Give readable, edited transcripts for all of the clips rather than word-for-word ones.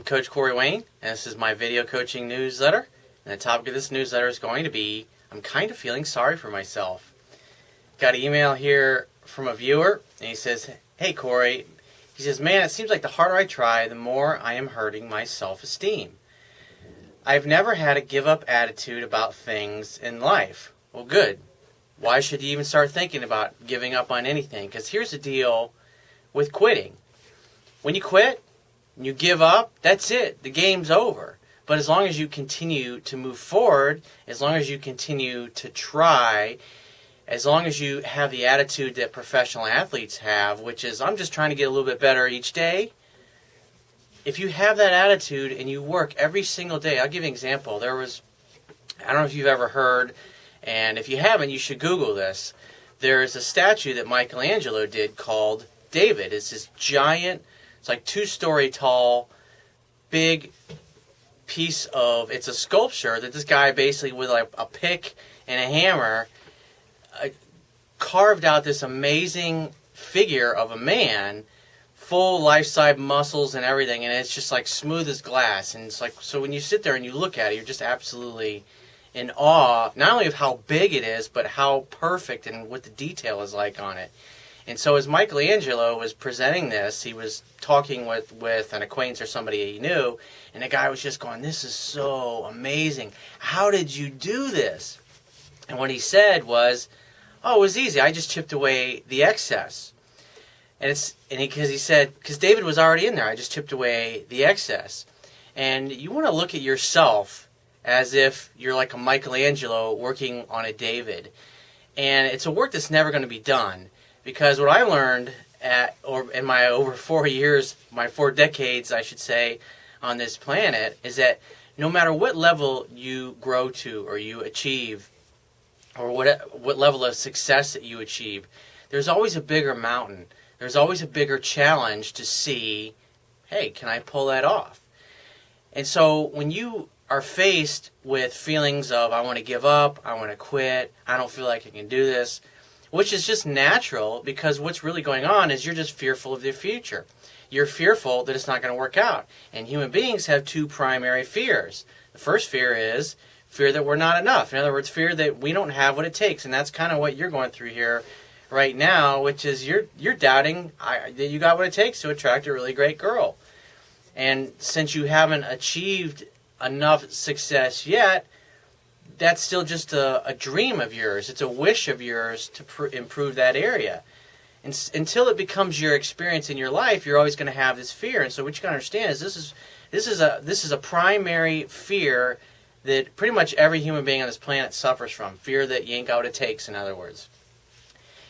I'm Coach Corey Wayne, and this is my video coaching newsletter. And the topic of this newsletter is going to be, I'm kind of feeling sorry for myself. Got an email here from a viewer, and he says, hey Corey, he says, man, it seems like the harder I try, the more I am hurting my self-esteem. I've never had a give-up attitude about things in life. Well, good. Why should you even start thinking about giving up on anything? Because here's the deal with quitting. When you quit, you give up, that's it. The game's over. But as long as you continue to move forward, as long as you continue to try, as long as you have the attitude that professional athletes have, which is, I'm just trying to get a little bit better each day. If you have that attitude and you work every single day, I'll give you an example. I don't know if you've ever heard, and if you haven't, you should Google this. There's a statue that Michelangelo did called David. It's this giant, it's like 2-story tall, big piece of, it's a sculpture that this guy basically with like a pick and a hammer carved out this amazing figure of a man, full life-size muscles and everything, and it's just like smooth as glass. And it's like, so when you sit there and you look at it, you're just absolutely in awe, not only of how big it is, but how perfect and what the detail is like on it. And so as Michelangelo was presenting this, he was talking with an acquaintance or somebody he knew, and the guy was just going, this is so amazing. How did you do this? And what he said was, oh, it was easy. I just chipped away the excess. Because he said, because David was already in there, I just chipped away the excess. And you want to look at yourself as if you're like a Michelangelo working on a David. And it's a work that's never going to be done. Because what I learned in my over 4 years, my 4 decades, I should say, on this planet, is that no matter what level you grow to or you achieve, or what level of success that you achieve, there's always a bigger mountain. There's always a bigger challenge to see, hey, can I pull that off? And so when you are faced with feelings of, I want to give up, I want to quit, I don't feel like I can do this, which is just natural, because what's really going on is you're just fearful of the future. You're fearful that it's not going to work out. And human beings have 2 primary fears. The first fear is fear that we're not enough. In other words, fear that we don't have what it takes. And that's kind of what you're going through here right now, which is you're doubting that you got what it takes to attract a really great girl. And since you haven't achieved enough success yet, that's still just a dream of yours. It's a wish of yours to improve that area. And until it becomes your experience in your life, you're always going to have this fear. And so what you got to understand is this is a primary fear that pretty much every human being on this planet suffers from. Fear that you ain't got what it takes, in other words.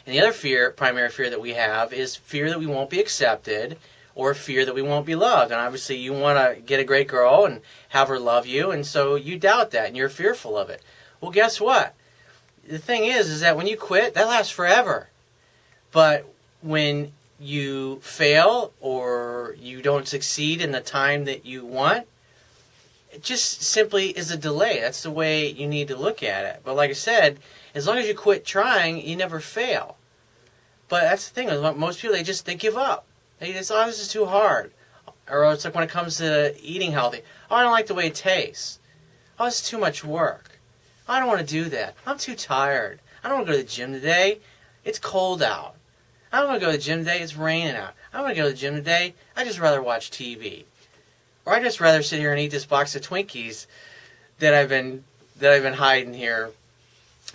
And the other primary fear that we have is fear that we won't be accepted, or fear that we won't be loved. And obviously you want to get a great girl and have her love you, and so you doubt that and you're fearful of it. Well, guess what? The thing is that when you quit, that lasts forever. But when you fail or you don't succeed in the time that you want, it just simply is a delay. That's the way you need to look at it. But like I said, as long as you quit trying, you never fail. But that's the thing. Most people, they give up. They say, oh, this is too hard. Or it's like when it comes to eating healthy. Oh, I don't like the way it tastes. Oh, it's too much work. I don't want to do that. I'm too tired. I don't want to go to the gym today. It's cold out. I don't want to go to the gym today. It's raining out. I don't want to go to the gym today. I'd just rather watch TV. Or I'd just rather sit here and eat this box of Twinkies that I've been hiding here.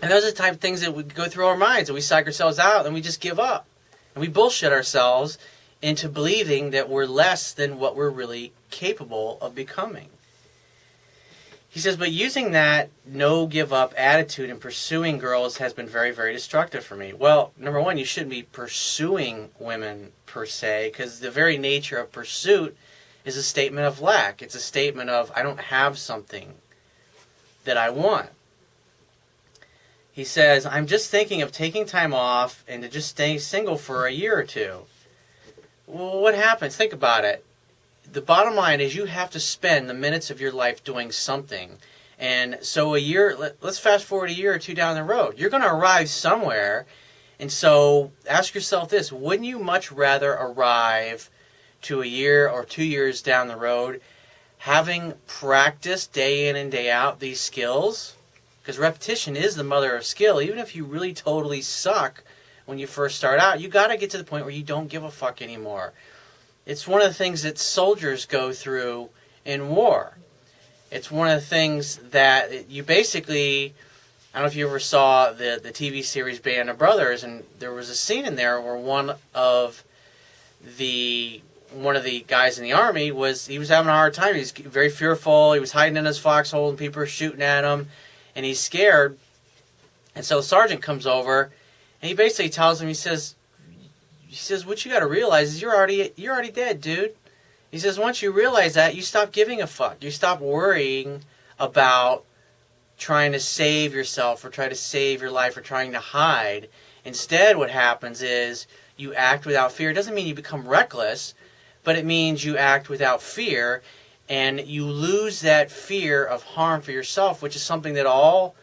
And those are the type of things that we go through our minds, and we psych ourselves out, and we just give up. And we bullshit ourselves into believing that we're less than what we're really capable of becoming. He says, but using that no-give-up attitude and pursuing girls has been very, very destructive for me. Well, number one, you shouldn't be pursuing women per se, because the very nature of pursuit is a statement of lack. It's a statement of, I don't have something that I want. He says, I'm just thinking of taking time off and to just stay single for a year or 2. Well, what happens? Think about it. The bottom line is you have to spend the minutes of your life doing something. And so a year, let's fast forward a year or 2 down the road. You're going to arrive somewhere. And so ask yourself this, wouldn't you much rather arrive to a year or 2 years down the road having practiced day in and day out these skills, because repetition is the mother of skill. Even if you really totally suck when you first start out, you got to get to the point where you don't give a fuck anymore. It's one of the things that soldiers go through in war. It's one of the things that you basically, I don't know if you ever saw the TV series Band of Brothers, and there was a scene in there where one of the guys in the army he was having a hard time. He was very fearful. He was hiding in his foxhole, and people were shooting at him, and he's scared. And so the sergeant comes over, and he basically tells him, he says, what you got to realize is you're already dead, dude. He says, once you realize that, you stop giving a fuck. You stop worrying about trying to save yourself or try to save your life or trying to hide. Instead, what happens is you act without fear. It doesn't mean you become reckless, but it means you act without fear, and you lose that fear of harm for yourself, which is something that all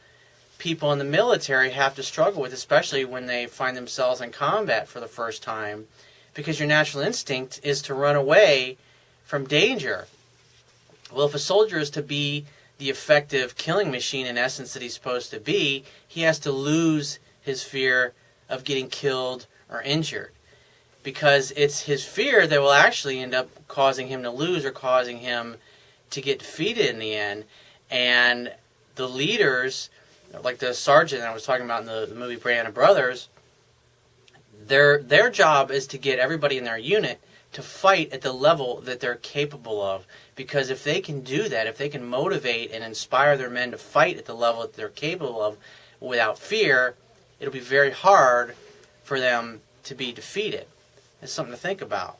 people in the military have to struggle with, especially when they find themselves in combat for the first time, because your natural instinct is to run away from danger. Well, if a soldier is to be the effective killing machine in essence that he's supposed to be, he has to lose his fear of getting killed or injured, because it's his fear that will actually end up causing him to lose or causing him to get defeated in the end. And the leaders, like the sergeant I was talking about in the movie Band of Brothers, their job is to get everybody in their unit to fight at the level that they're capable of. Because if they can do that, if they can motivate and inspire their men to fight at the level that they're capable of without fear, it'll be very hard for them to be defeated. It's something to think about.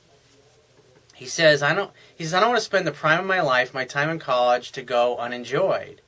He says, I don't want to spend the prime of my life, my time in college, to go unenjoyed.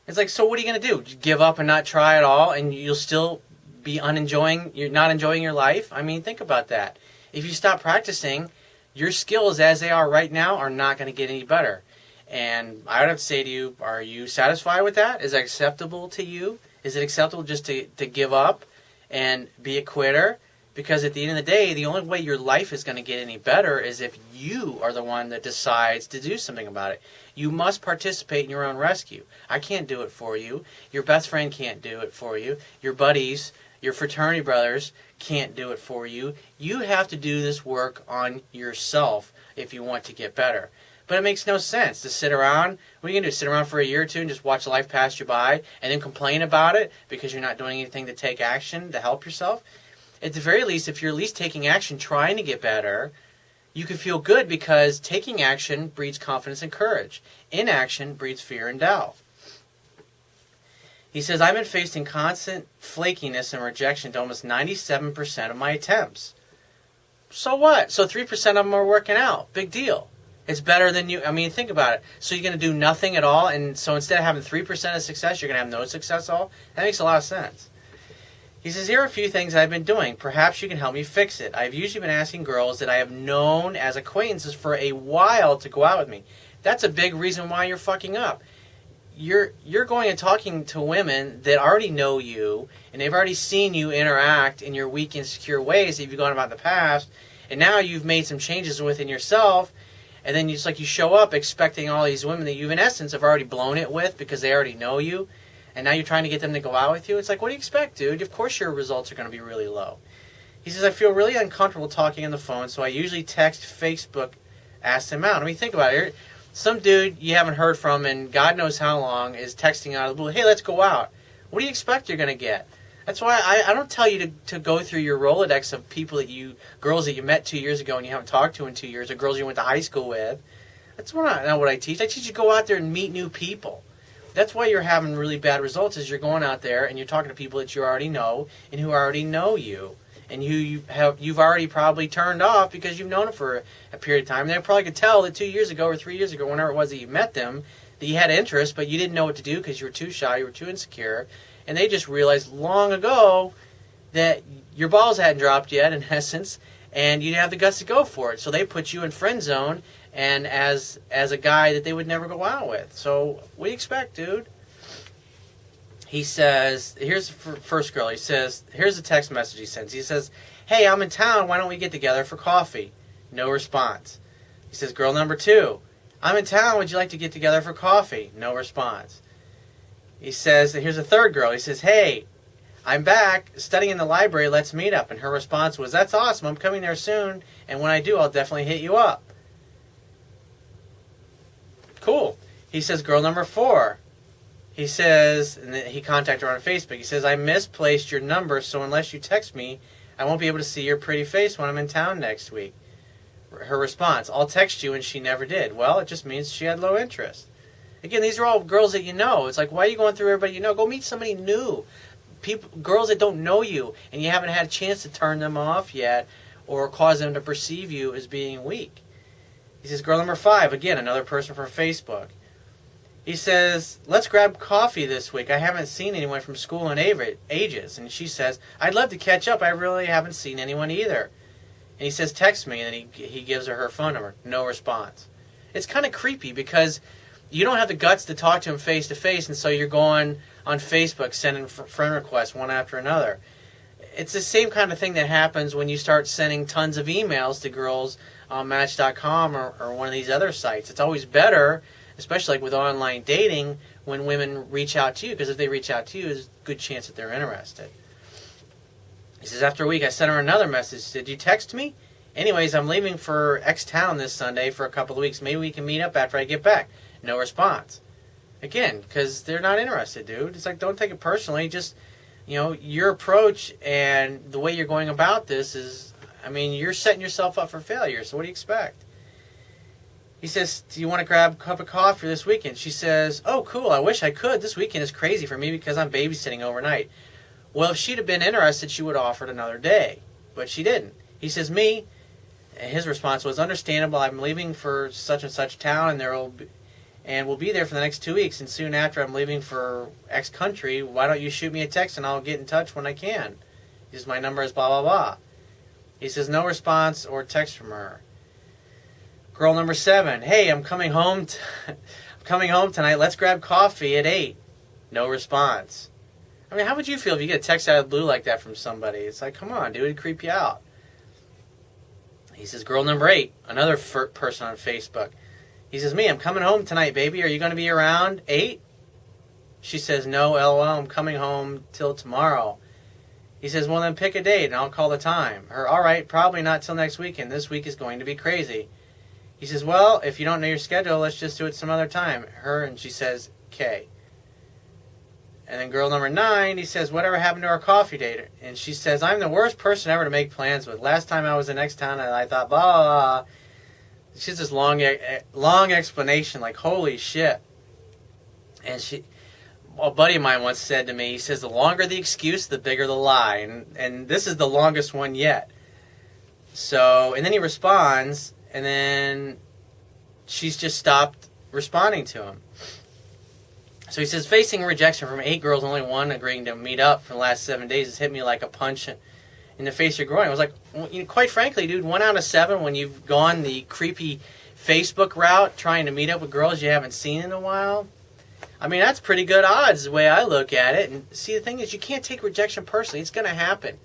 It's like, so what are you going to do? Give up and not try at all, and you'll still be you're not enjoying your life? I mean, think about that. If you stop practicing, your skills as they are right now are not going to get any better. And I would have to say to you, are you satisfied with that? Is that acceptable to you? Is it acceptable just to give up and be a quitter? Because at the end of the day, the only way your life is going to get any better is if you are the one that decides to do something about it. You must participate in your own rescue. I can't do it for you. Your best friend can't do it for you. Your buddies, your fraternity brothers can't do it for you. You have to do this work on yourself if you want to get better. But it makes no sense to sit around. What are you going to do? Sit around for a year or two and just watch life pass you by and then complain about it because you're not doing anything to take action to help yourself? At the very least, if you're at least taking action, trying to get better, you can feel good, because taking action breeds confidence and courage. Inaction breeds fear and doubt. He says, I've been facing constant flakiness and rejection to almost 97% of my attempts. So what? So 3% of them are working out. Big deal. It's better than you. I mean, think about it. So you're going to do nothing at all, and so instead of having 3% of success, you're going to have no success at all? That makes a lot of sense. He says, here are a few things I've been doing. Perhaps you can help me fix it. I've usually been asking girls that I have known as acquaintances for a while to go out with me. That's a big reason why you're fucking up. You're going and talking to women that already know you, and they've already seen you interact in your weak, insecure ways that you've gone about in the past, and now you've made some changes within yourself, and then it's like you show up expecting all these women that you, in essence, have already blown it with because they already know you, and now you're trying to get them to go out with you. It's like, what do you expect, dude? Of course your results are going to be really low. He says, I feel really uncomfortable talking on the phone, so I usually text Facebook, ask them out. I mean, think about it. Some dude you haven't heard from in God knows how long is texting out of the blue, hey, let's go out. What do you expect you're going to get? That's why I don't tell you to go through your Rolodex of girls that you met 2 years ago and you haven't talked to in 2 years, or girls you went to high school with. That's not what I teach. I teach you to go out there and meet new people. That's why you're having really bad results, is you're going out there and you're talking to people that you already know and who already know you, and who you've already probably turned off because you've known them for a period of time. And they probably could tell that 2 years ago or 3 years ago, whenever it was that you met them, that you had interest, but you didn't know what to do because you were too shy, you were too insecure, and they just realized long ago that your balls hadn't dropped yet, in essence, and you didn't have the guts to go for it. So they put you in friend zone and as a guy that they would never go out with. So what do you expect, dude? He says, here's the first girl. He says, here's the text message he sends. He says, hey, I'm in town. Why don't we get together for coffee? No response. He says, girl number 2, I'm in town. Would you like to get together for coffee? No response. He says, here's a third girl. He says, hey, I'm back studying in the library. Let's meet up. And her response was, that's awesome. I'm coming there soon. And when I do, I'll definitely hit you up. Cool. He says, girl number 4. He says, and he contacted her on Facebook. He says, I misplaced your number, so unless you text me, I won't be able to see your pretty face when I'm in town next week. Her response, I'll text you, and she never did. Well, it just means she had low interest. Again, these are all girls that you know. It's like, why are you going through everybody you know? Go meet somebody new. Girls that don't know you, and you haven't had a chance to turn them off yet or cause them to perceive you as being weak. He says, girl number 5, again, another person from Facebook. He says, let's grab coffee this week. I haven't seen anyone from school in ages. And she says, I'd love to catch up. I really haven't seen anyone either. And he says, text me. And then he gives her phone number. No response. It's kind of creepy because you don't have the guts to talk to him face to face. And so you're going on Facebook sending friend requests one after another. It's the same kind of thing that happens when you start sending tons of emails to girls on Match.com or one of these other sites. It's always better, especially like with online dating, when women reach out to you, because if they reach out to you, there's a good chance that they're interested. He says, after a week, I sent her another message. Did you text me? Anyways, I'm leaving for X town this Sunday for a couple of weeks. Maybe we can meet up after I get back. No response. Again, because they're not interested, dude. It's like, don't take it personally. Just, your approach and the way you're going about this is, you're setting yourself up for failure. So what do you expect? He says, do you want to grab a cup of coffee this weekend? She says, oh, cool, I wish I could. This weekend is crazy for me because I'm babysitting overnight. Well, if she'd have been interested, she would have offered another day. But she didn't. He says, me, and his response was, understandable, I'm leaving for such and such town, and we'll be there for the next 2 weeks. And soon after I'm leaving for X country, why don't you shoot me a text and I'll get in touch when I can? He says, my number is blah, blah, blah. He says, no response or text from her. Girl number 7, hey, I'm coming home tonight. Let's grab coffee at 8. No response. How would you feel if you get a text out of the blue like that from somebody? It's like, come on, dude, it'd creep you out. He says, girl number 8, another person on Facebook. He says, me, I'm coming home tonight, baby. Are you going to be around 8? She says, no, LOL, I'm coming home till tomorrow. He says, well, then pick a date and I'll call the time. Her, all right, probably not till next weekend. This week is going to be crazy. He says, well, if you don't know your schedule, let's just do it some other time. Her, and she says, K. And then girl number 9, he says, whatever happened to our coffee date? And she says, I'm the worst person ever to make plans with. Last time I was in next town, and I thought, blah, blah, blah. She's this long explanation, like, holy shit. And a buddy of mine once said to me, he says, the longer the excuse, the bigger the lie. And this is the longest one yet. So, and then he responds, and then she's just stopped responding to him. So he says, facing rejection from 8 girls, only one agreeing to meet up for the last 7 days has hit me like a punch in the face of groin. I was like, quite frankly, dude, 1 out of 7 when you've gone the creepy Facebook route trying to meet up with girls you haven't seen in a while. That's pretty good odds the way I look at it. And see, the thing is, you can't take rejection personally. It's going to happen.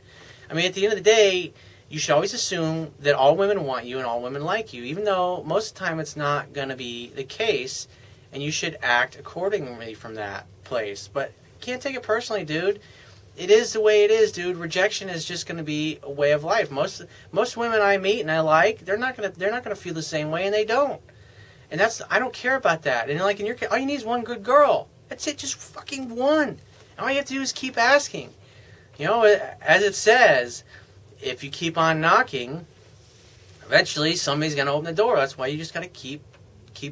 At the end of the day, you should always assume that all women want you and all women like you, even though most of the time it's not going to be the case. And you should act accordingly from that place. But you can't take it personally, dude. It is the way it is, dude. Rejection is just going to be a way of life. Most women I meet and I like, they're not gonna feel the same way, and they don't. And I don't care about that. And like in your case, all you need is one good girl. That's it, just fucking one. And all you have to do is keep asking. As it says, if you keep on knocking, eventually somebody's gonna open the door. That's why you just gotta keep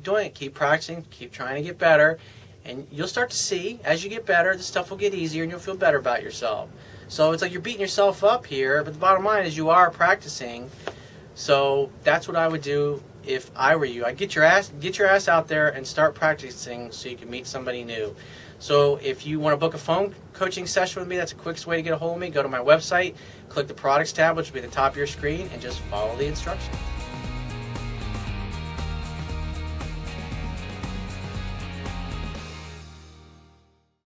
doing it, keep practicing, keep trying to get better, and you'll start to see, as you get better, the stuff will get easier and you'll feel better about yourself. So it's like you're beating yourself up here, but the bottom line is you are practicing. So that's what I would do if I were you. I'd get your ass out there and start practicing so you can meet somebody new. So if you want to book a phone coaching session with me, that's the quickest way to get a hold of me. Go to my website, click the products tab, which will be at the top of your screen, and just follow the instructions.